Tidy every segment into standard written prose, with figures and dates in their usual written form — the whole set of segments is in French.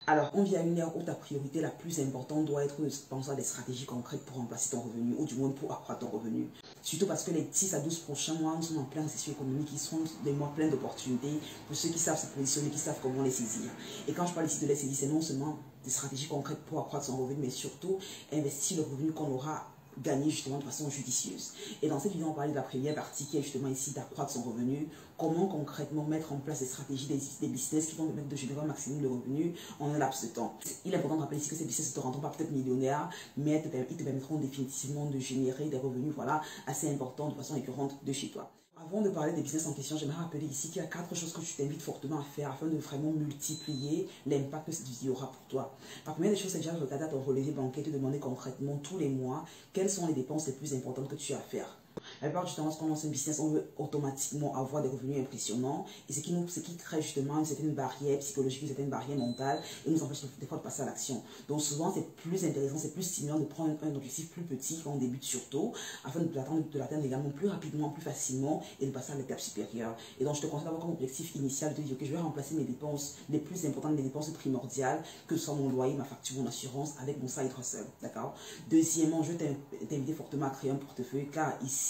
Alors, on vient à une ère où ta priorité la plus importante doit être de penser à des stratégies concrètes pour remplacer ton revenu, ou du moins pour accroître ton revenu. Surtout parce que les 10 à 12 prochains mois, nous sommes en pleine récession économique, qui sont des mois pleins d'opportunités pour ceux qui savent se positionner, qui savent comment les saisir. Et quand je parle ici de les saisir, c'est non seulement des stratégies concrètes pour accroître son revenu, mais surtout investir le revenu qu'on aura gagner justement de façon judicieuse. Et dans cette vidéo, on parle de la première partie qui est justement ici d'accroître son revenu. Comment concrètement mettre en place des stratégies, des business qui vont permettre de générer un maximum de revenus en un laps de temps. Il est important de rappeler ici que ces business ne te rendront pas peut-être millionnaire, mais ils te permettront définitivement de générer des revenus voilà, assez importants de façon récurrente de chez toi. Avant de parler des business en question, j'aimerais rappeler ici qu'il y a 4 choses que je t'invite fortement à faire afin de vraiment multiplier l'impact que cette vidéo aura pour toi. La première des choses, c'est déjà de regarder à ton relevé bancaire et te demander concrètement tous les mois quelles sont les dépenses les plus importantes que tu as à faire. La plupart du temps, lorsqu'on lance un business, on veut automatiquement avoir des revenus impressionnants. Et ce qui crée justement une certaine barrière psychologique, une certaine barrière mentale et nous empêche des fois de passer à l'action. Donc souvent, c'est plus intéressant, c'est plus stimulant de prendre un objectif plus petit quand on débute surtout, afin de l'atteindre également plus rapidement, plus facilement et de passer à l'étape supérieure. Et donc je te conseille d'avoir comme objectif initial de te dire que je vais remplacer mes dépenses les plus importantes, mes dépenses primordiales, que ce soit mon loyer, ma facture, mon assurance, avec mon side hustle. D'accord? Deuxièmement, je vais t'inviter fortement à créer un portefeuille car ici,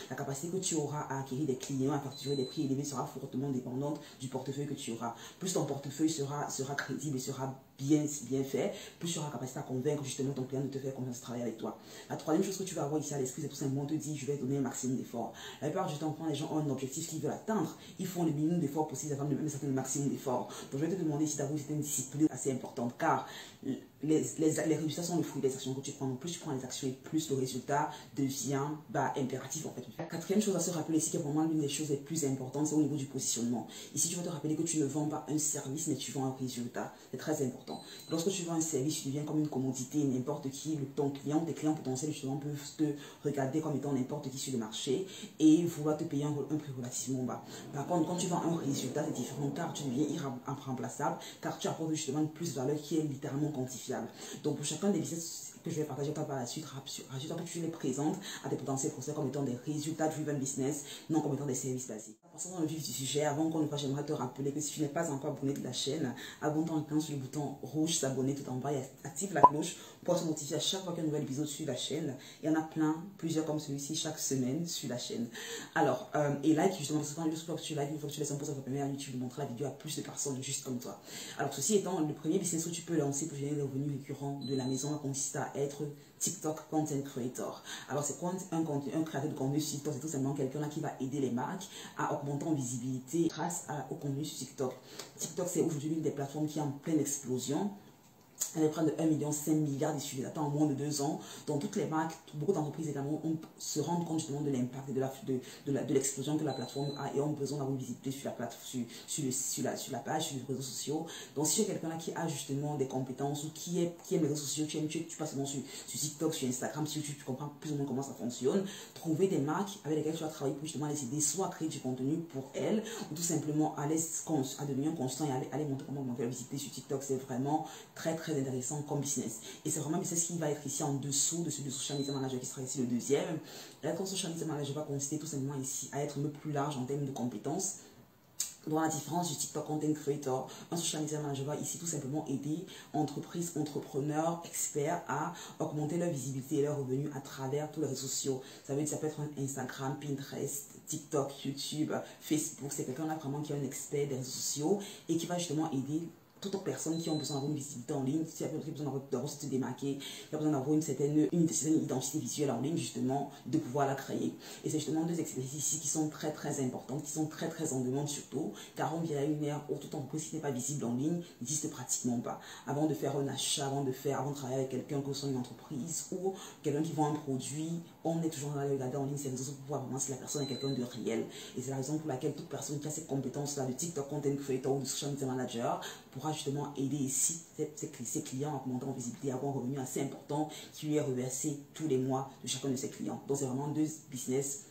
la capacité que tu auras à acquérir des clients, à facturer des prix élevés sera fortement dépendante du portefeuille que tu auras. Plus ton portefeuille sera crédible et sera bien fait, plus tu auras la capacité à convaincre justement ton client de te faire confiance de travailler avec toi. La troisième chose que tu vas avoir ici à l'esprit, c'est tout simplement te dire je vais donner un maximum d'efforts. La plupart du temps, quand les gens ont un objectif qu'ils veulent atteindre, ils font le minimum d'efforts possible avant de même un maximum d'efforts. Donc je vais te demander ici d'avoir une discipline assez importante car les résultats sont le fruit des actions que tu prends. Donc plus tu prends les actions et plus le résultat devient impératif en fait. La quatrième chose à se rappeler ici, qui est vraiment l'une des choses les plus importantes, c'est au niveau du positionnement. Ici, tu vas te rappeler que tu ne vends pas un service, mais tu vends un résultat. C'est très important. Lorsque tu vends un service, tu deviens comme une commodité. N'importe qui, ton client, tes clients potentiels justement peuvent te regarder comme étant n'importe qui sur le marché et vouloir te payer un prix relativement bas. Par contre, quand tu vends un résultat, c'est différent car tu deviens irremplaçable, car tu apportes justement une plus-valeur qui est littéralement quantifiable. Donc pour chacun des business que je vais partager par la suite, rassure-toi que tu les présentes à des potentiels prospects comme étant des résultats-driven business, non comme étant des services basiques. Passons dans le vif du sujet. Avant qu'on ne fasse, j'aimerais te rappeler que si tu n'es pas encore abonné de la chaîne, abonne-toi en cliquant sur le bouton rouge s'abonner tout en bas et active la cloche pour être notifié à chaque fois qu'il y a un nouvel épisode sur la chaîne. Il y en a plusieurs comme celui-ci chaque semaine sur la chaîne. Alors, et like justement, parce que quand tu likes, une fois que tu laisses un pouce, ça va permettre à YouTube de montrer la vidéo à plus de personnes juste comme toi. Alors, ceci étant, le premier business que tu peux lancer pour générer des revenus récurrents de la maison consiste à être TikTok Content Creator. Alors, c'est quoi un créateur de contenu sur TikTok? C'est tout simplement quelqu'un qui va aider les marques à augmenter en visibilité grâce au contenu sur TikTok. TikTok, c'est aujourd'hui l'une des plateformes qui est en pleine explosion. Elle est près de 1,5 milliard d'utilisateurs en moins de 2 ans. Donc toutes les marques, beaucoup d'entreprises également se rendent compte justement de l'impact et de l'explosion que la plateforme a et ont besoin d'avoir une visibilité sur la plateforme, sur la page, sur les réseaux sociaux. Donc si tu es quelqu'un là qui a justement des compétences ou qui aime les réseaux sociaux, tu passes seulement sur TikTok, sur Instagram, si tu comprends plus ou moins comment ça fonctionne, trouver des marques avec lesquelles tu vas travailler pour justement les aider soit à créer du contenu pour elles ou tout simplement à devenir constant et à les montrer comment augmenter la visibilité sur TikTok. C'est vraiment très intéressant comme business. Et c'est vraiment un business qui va être ici en dessous de celui de Social Media Manager qui sera ici le deuxième. Être Social Media Manager va consister tout simplement ici à être un peu plus large en termes de compétences. Dans la différence du TikTok Content Creator, un Social Media Manager va ici tout simplement aider entreprises, entrepreneurs, experts à augmenter leur visibilité et leurs revenus à travers tous les réseaux sociaux. Ça veut dire que ça peut être Instagram, Pinterest, TikTok, YouTube, Facebook. C'est quelqu'un là vraiment qui est un expert des réseaux sociaux et qui va justement aider toutes les personnes qui ont besoin d'avoir une visibilité en ligne, qui ont besoin d'avoir se démarquer, qui ont besoin d'avoir une certaine identité visuelle en ligne, justement, de pouvoir la créer. Et c'est justement deux exercices ici qui sont très importants, qui sont très en demande surtout, car on vient à une ère où toute entreprise qui n'est pas visible en ligne n'existe pratiquement pas. Avant de faire un achat, avant de travailler avec quelqu'un, que ce soit une entreprise ou quelqu'un qui vend un produit, on est toujours dans le regarder en ligne ces réseaux pour pouvoir vraiment si la personne est quelqu'un de réel. Et c'est la raison pour laquelle toute personne qui a ces compétences-là de TikTok Content Creator ou de Social Media Manager pourra justement aider ici ses clients à augmenter en visibilité, à avoir un revenu assez important qui lui est reversé tous les mois de chacun de ses clients. Donc c'est vraiment deux business,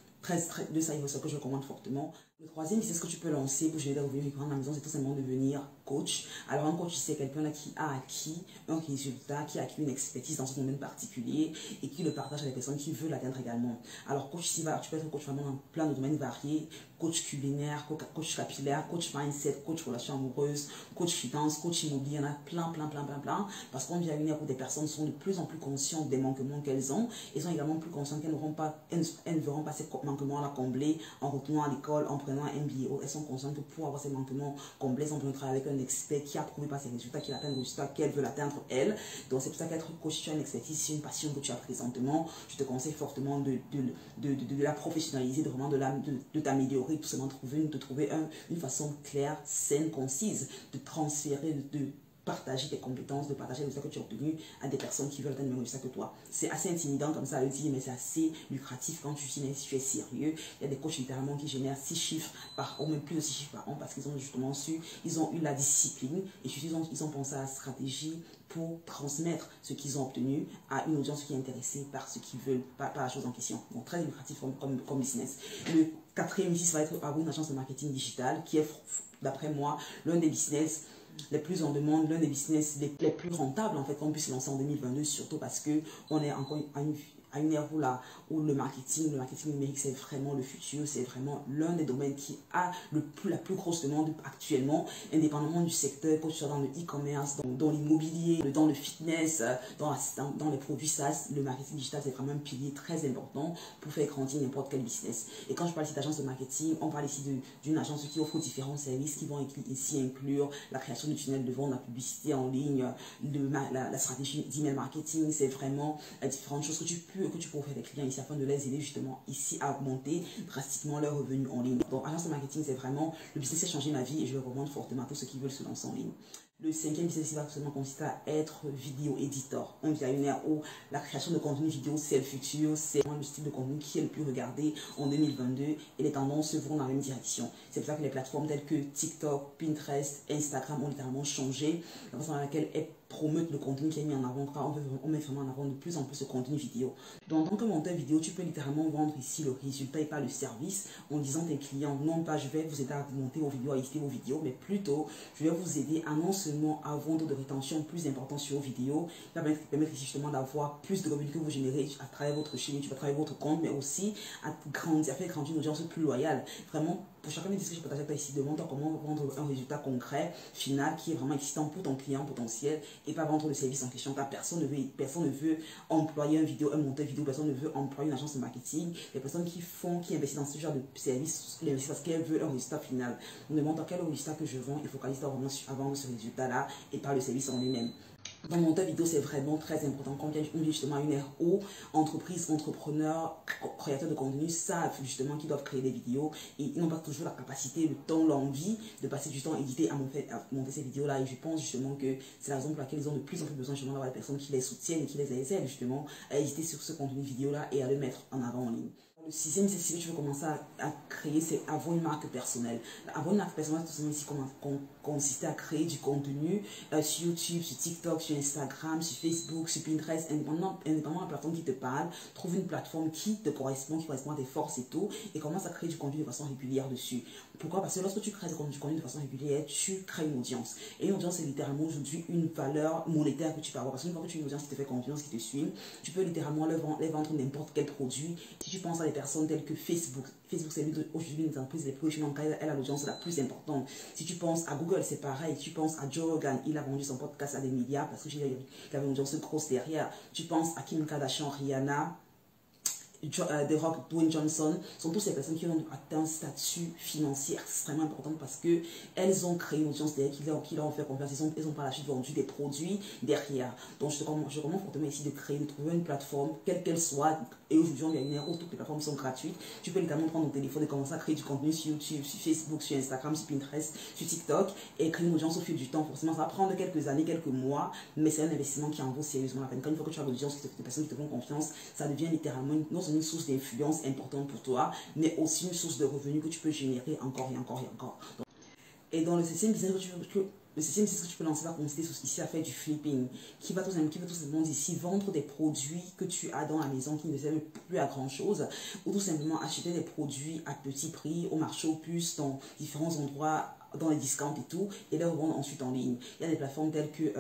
deux side hustles que je recommande fortement. Le troisième business que tu peux lancer pour générer des revenus récurrents à la maison, c'est tout simplement devenir coach. Alors un coach, c'est quelqu'un là qui a acquis un résultat, qui a acquis une expertise dans ce domaine particulier et qui le partage à des personnes qui veulent l'atteindre également. Alors coach, tu peux être coach vraiment dans plein de domaines variés, coach culinaire, coach capillaire, coach mindset, coach relations amoureuses, coach finance, coach immobilier, il y en a plein, parce qu'on vit à une ère où des personnes sont de plus en plus conscientes des manquements qu'elles ont et sont également plus conscientes qu'elles ne verront pas ces manquements-là comblés en retournant à l'école, en prenant un MBA. Elles sont conscientes que pour avoir ces manquements comblés, elles ont besoin de travailler avec un expert qui a prouvé par ses résultats, qui atteint le résultat qu'elle veut atteindre elle. Donc c'est pour ça qu'être coach, si tu as une expertise, si une passion que tu as présentement, je te conseille fortement de la professionnaliser, de vraiment de t'améliorer, tout simplement de trouver une façon claire, saine, concise, de transférer, de partager tes compétences, de partager les résultats que tu as obtenus à des personnes qui veulent atteindre le même résultat que toi. C'est assez intimidant comme ça à le dire, mais c'est assez lucratif quand tu es sérieux. Il y a des coachs littéralement qui génèrent 6 chiffres par an, même plus de 6 chiffres par an, parce qu'ils ont justement ils ont eu la discipline et ils ont pensé à la stratégie pour transmettre ce qu'ils ont obtenu à une audience qui est intéressée par ce qu'ils veulent, par la chose en question. Donc très lucratif comme business. Le quatrième business va être avoir une agence de marketing digital qui est, d'après moi, l'un des business les plus en demande, l'un des business les plus rentables en fait qu'on puisse lancer en 2022, surtout parce que on est encore à une ère où le marketing numérique c'est vraiment le futur, c'est vraiment l'un des domaines qui a la plus grosse demande actuellement, indépendamment du secteur, que ce soit dans le e-commerce, dans l'immobilier, dans le fitness, dans les produits SaaS. Le marketing digital c'est vraiment un pilier très important pour faire grandir n'importe quel business. Et quand je parle ici d'agence de marketing, on parle ici d'une agence qui offre différents services qui vont ici inclure la création de tunnels de vente, la publicité en ligne, la stratégie d'email marketing. C'est vraiment différentes choses que tu peux offrir à des clients ici afin de les aider justement ici à augmenter drastiquement leurs revenus en ligne. Donc agence de marketing c'est vraiment le business qui a changé ma vie et je le recommande fortement à tous ceux qui veulent se lancer en ligne. Le cinquième business va absolument consister à être vidéo éditeur. On vit à une ère où la création de contenu vidéo c'est le futur, c'est le style de contenu qui est le plus regardé en 2022 et les tendances vont dans la même direction. C'est pour ça que les plateformes telles que TikTok, Pinterest, Instagram ont littéralement changé la façon dans laquelle elles promettent le contenu qui est mis en avant. On met vraiment en avant de plus en plus ce contenu vidéo. Donc, en tant que monteur vidéo, tu peux littéralement vendre ici le résultat et pas le service en disant à tes clients, non pas je vais vous aider à monter vos vidéos, à éditer vos vidéos, mais plutôt je vais vous aider à non seulement avoir un taux de rétention plus important sur vos vidéos, qui va permettre ici justement d'avoir plus de revenus que vous générez à travers votre chaîne, tu vas travailler votre compte, mais aussi à faire grandir une audience plus loyale. Vraiment, pour chacun des disques que je partage avec toi ici, demande-toi comment vendre un résultat concret, final, qui est vraiment excitant pour ton client potentiel et pas vendre le service en question. Car personne ne veut employer un monteur vidéo, personne ne veut employer une agence de marketing. Les personnes qui investissent dans ce genre de service, les investissent parce qu'elles veulent un résultat final. On demande quel est le résultat que je vends et focalise-toi vraiment à vendre ce résultat-là et pas le service en lui-même. Dans le montage vidéo, c'est vraiment très important quand on vit justement à une ère où entreprises, entrepreneurs, créateurs de contenu savent justement qu'ils doivent créer des vidéos et ils n'ont pas toujours la capacité, le temps, l'envie de passer du temps à éditer, à monter ces vidéos-là. Et je pense justement que c'est la raison pour laquelle ils ont de plus en plus besoin justement d'avoir des personnes qui les soutiennent et qui les aident justement à éditer sur ce contenu vidéo-là et à le mettre en avant en ligne. Le sixième, c'est si tu veux commencer à créer, c'est avoir une marque personnelle. Avoir une marque personnelle, tout simplement ici, consiste à créer du contenu sur YouTube, sur TikTok, sur Instagram, sur Facebook, sur Pinterest, indépendamment de la plateforme qui te parle. Trouve une plateforme qui correspond à tes forces et tout, et commence à créer du contenu de façon régulière dessus. Pourquoi? Parce que lorsque tu crées du contenu de façon régulière, tu crées une audience. Et une audience, c'est littéralement aujourd'hui une valeur monétaire que tu peux avoir. Parce qu'une fois que tu as une audience qui te fait confiance, qui te suit, tu peux littéralement les vendre n'importe quel produit. Si tu penses à des personnes telles que Facebook c'est aujourd'hui une entreprise les plus riches, elle a l'audience la plus importante. Si tu penses à Google, c'est pareil. Si tu penses à Joe Rogan, il a vendu son podcast à des milliards parce qu'il avait une audience grosse derrière. Tu penses à Kim Kardashian, Rihanna, The Rock, Dwayne Johnson, sont tous ces personnes qui ont atteint un statut financier extrêmement important parce que elles ont créé une audience derrière qui leur ont fait confiance. Elles ont par la suite vendu des produits derrière. Donc je recommande fortement ici de trouver une plateforme, quelle qu'elle soit. Et aujourd'hui, on vient une ère où toutes les plateformes sont gratuites. Tu peux littéralement prendre ton téléphone et commencer à créer du contenu sur YouTube, sur Facebook, sur Instagram, sur Pinterest, sur TikTok et créer une audience au fil du temps. Forcément, ça va prendre quelques années, quelques mois, mais c'est un investissement qui en vaut sérieusement la peine. Quand une fois que tu as l'audience, des personnes qui te font confiance, ça devient littéralement une source d'influence importante pour toi, mais aussi une source de revenus que tu peux générer encore et encore et encore. Et dans le septième business Le 6e business que tu peux lancer va consister ici à faire du flipping, qui va tout simplement ici vendre des produits que tu as dans la maison qui ne servent plus à grand chose, ou tout simplement acheter des produits à petit prix au marché aux puces, dans différents endroits, dans les discounts et tout, et les revendre ensuite en ligne. Il y a des plateformes telles que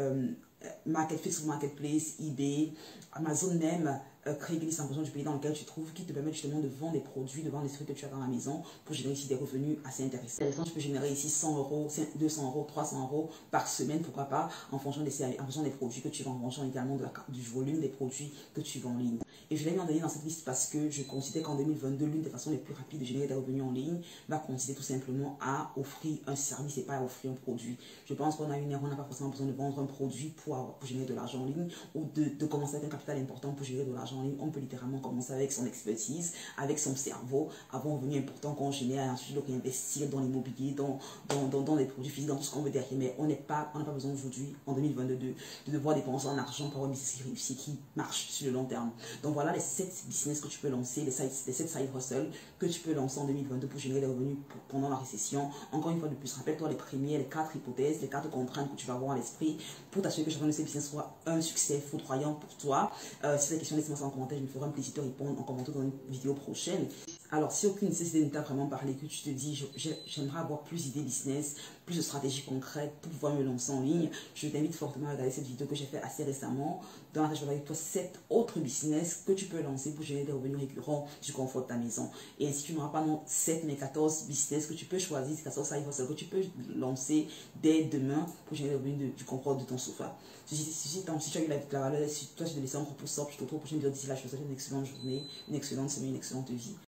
Facebook Marketplace, eBay, Amazon même, Craigslist en fonction du pays dans lequel tu te trouves, qui te permettent justement de vendre des produits, de vendre des trucs que tu as dans la maison pour générer ici des revenus assez intéressants. Tu peux générer ici 100 euros, 200 euros, 300 euros par semaine, pourquoi pas, en fonction des produits que tu vends, en fonction également du volume des produits que tu vends en ligne. Et je l'ai mis en dernier dans cette liste parce que je considère qu'en 2022, l'une des façons les plus rapides de générer des revenus en ligne va consister tout simplement à offrir un service et pas à offrir un produit. Je pense qu'on a une erreur, on n'a pas forcément besoin de vendre un produit pour générer de l'argent en ligne ou de commencer avec un capital important pour générer de l'argent en ligne. On peut littéralement commencer avec son expertise, avec son cerveau, avoir un revenu important qu'on génère et ensuite le réinvestir dans l'immobilier, dans les produits physiques, dans tout ce qu'on veut derrière. Mais on n'a pas besoin aujourd'hui, en 2022, de devoir dépenser en argent pour un business qui réussit, qui marche sur le long terme. Donc voilà les 7 business que tu peux lancer, les 7 side hustles que tu peux lancer en 2022 pour générer des revenus pendant la récession. Encore une fois de plus, rappelle-toi les 4 hypothèses, les 4 contraintes que tu vas avoir à l'esprit pour t'assurer que chacun de ces business soit un succès foudroyant pour toi. Si tu as des questions, laisse-moi ça en commentaire, je me ferai un plaisir de te répondre en commentaire dans une vidéo prochaine. Alors, si aucune nécessité ne t'a vraiment parlé, que tu te dis, j'aimerais avoir plus d'idées business, plus de stratégies concrètes pour pouvoir me lancer en ligne, je t'invite fortement à regarder cette vidéo que j'ai faite assez récemment, dans laquelle je vais avec toi 7 autres business que tu peux lancer pour générer des revenus récurrents du confort de ta maison. Et ainsi, tu n'auras pas non 7 mais 14 business que tu peux choisir, 14 side hustles que tu peux lancer dès demain pour générer des revenus du confort de ton sofa. Si tu as eu la valeur, si toi tu te laisses un gros pouce up, je te retrouve au prochain vidéo. D'ici là, je te souhaite une excellente journée, une excellente semaine, une excellente vie.